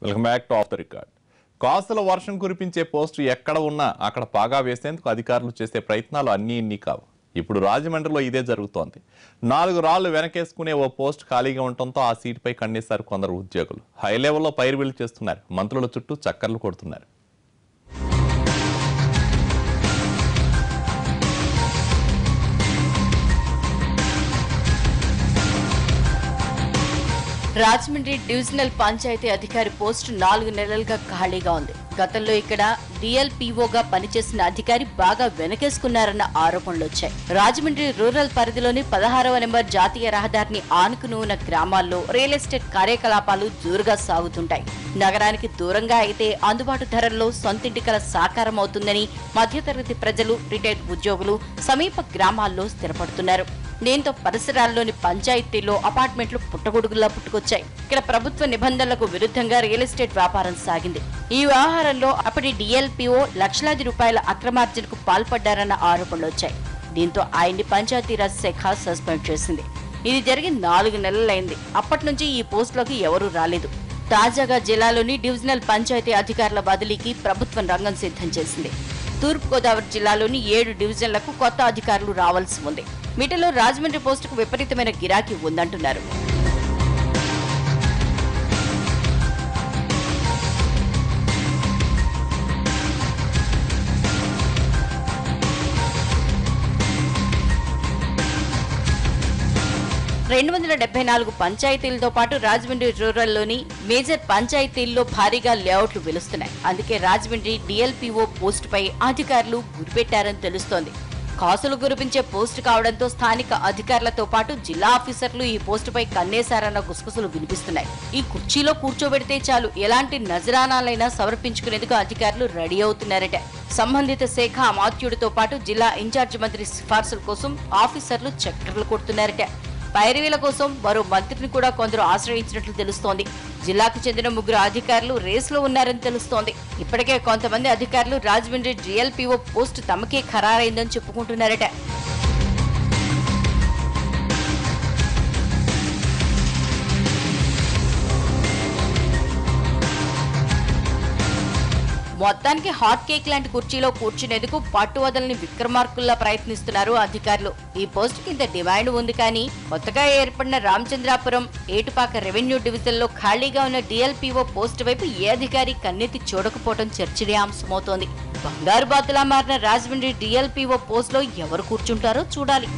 Welcome back to of the record. కాసుల వర్షం కురిపించే పోస్టు ఎక్కడ ఉన్నా అక్కడ పాగా వేసేందుకు అధికారులు చేసే ప్రయత్నాలు అన్నీ ఇన్ని కావు. ఇప్పుడు రాజమండ్రిలో ఇదే జరుగుతోంది. 4 రాళ్లు వెనకేసుకునే ఓ పోస్ట్ ఖాళీగా ఉండటంతో ఆ సీటుపై కన్నేశారు కొందరు ఉద్యోగులు. హై లెవెల్లో పైరువీలు చేస్తున్నారు. మంత్రుల చుట్టూ చక్కర్లు కొడుతున్నారు. రాజమండ్రి డివిజనల్ పంచాయతీ అధికారి పోస్టు 4 నెలలుగా ఖాళీగా ఉంది. గతంలో ఇక్కడ డిఎల్పిఓగా పనిచేసిన అధికారి బాగా వెనకేసుకున్నారన్న ఆరోపణలు వచ్చాయి. రాజమండ్రి రూరల్ పరిధిలోని 16వ నెంబర్ జాతీయ రహదారిని ఆనుకుని ఉన్న గ్రామాల్లో రియల్ ఎస్టేట్ కార్యకలాపాలు జోరుగా సాగుతుంటాయి. నగరానికి దూరంగా అయితే అందుబాటు ధరల్లో సొంతింటి కల సాకారం అవుతుందని మధ్యతరగతి ప్రజలు, రిటైర్డ్ ఉద్యోగులు సమీప గ్రామాల్లో స్థిరపడుతున్నారు. దీంతో పరిసరాల్లోని పంచాయతీల్లో అపార్ట్మెంట్లు పుట్టగొడుగులా పుట్టుకొచ్చాయి. ఇక్కడ ప్రభుత్వ నిబంధనలకు విరుద్ధంగా రియల్ ఎస్టేట్ వ్యాపారం సాగింది. ఈ వ్యవహారంలో అప్పటి డిఎల్పిఓ లక్షలాది రూపాయల అక్రమార్జనకు పాల్పడ్డారన్న ఆరోపణలు వచ్చాయి. దీంతో ఆయన్ని పంచాయతీరాజ్ శాఖ సస్పెండ్ చేసింది. ఇది జరిగి 4 నెలలైంది. అప్పటి నుంచి ఈ పోస్టులోకి ఎవరూ రాలేదు. తాజాగా జిల్లాలోని డివిజనల్ పంచాయతీ అధికారుల బదిలీకి ప్రభుత్వం రంగం సిద్ధం చేసింది. తూర్పుగోదావరి జిల్లాలోని 7 డివిజన్లకు కొత్త అధికారులు రావాల్సి ఉంది. వీటిలో రాజమండ్రి పోస్టుకు విపరీతమైన గిరాకీ ఉందంటున్నారు. (274) పంచాయతీలతో పాటు రాజమండ్రి రూరల్లోని మేజర్ పంచాయతీల్లో భారీగా లేఅవుట్లు వెలుస్తున్నాయి. అందుకే రాజమండ్రి డిఎల్పిఓ పోస్టుపై అధికారులు గురిపెట్టారని తెలుస్తోంది. కాసులు కురిపించే పోస్టు కావడంతో స్థానిక అధికారులతో పాటు జిల్లా ఆఫీసర్లు ఈ పోస్టుపై కన్నేశారన్న గుసగుసలు వినిపిస్తున్నాయి. ఈ కుర్చీలో కూర్చోబెడితే చాలు, ఎలాంటి నజరానాలైనా సమర్పించుకునేందుకు అధికారులు రెడీ అవుతున్నారట. సంబంధిత శాఖ అమాత్యుడితో పాటు జిల్లా ఇన్ఛార్జి మంత్రి సిఫార్సుల కోసం ఆఫీసర్లు చక్కర్లు కొడుతున్నారట. పైరవీల కోసం మరో మంత్రిని కూడా కొందరు ఆశ్రయించినట్లు తెలుస్తోంది. జిల్లాకు చెందిన 3 అధికారులు రేసులో ఉన్నారని తెలుస్తోంది. ఇప్పటికే కొంతమంది అధికారులు రాజమండ్రి డిఎల్పిఓ పోస్టు తమకే ఖరారైందని చెప్పుకుంటున్నారట. మొత్తానికి హాట్ కేక్ లాంటి కుర్చీలో కూర్చునేందుకు పట్టు వదలని విక్రమార్కుల్లా ప్రయత్నిస్తున్నారు అధికారులు. ఈ పోస్టుకి ఇంత డిమాండ్ ఉంది కానీ కొత్తగా ఏర్పడిన రామచంద్రాపురం, ఏటుపాక రెవెన్యూ డివిజన్లో ఖాళీగా ఉన్న డిఎల్పిఓ పోస్టు వైపు ఏ అధికారి కన్నెత్తి చూడకపోవడం చర్చనీయాంశమవుతోంది. బంగారు బాతులా మారిన రాజమండ్రి డిఎల్పిఓ పోస్టులో ఎవరు కూర్చుంటారో చూడాలి.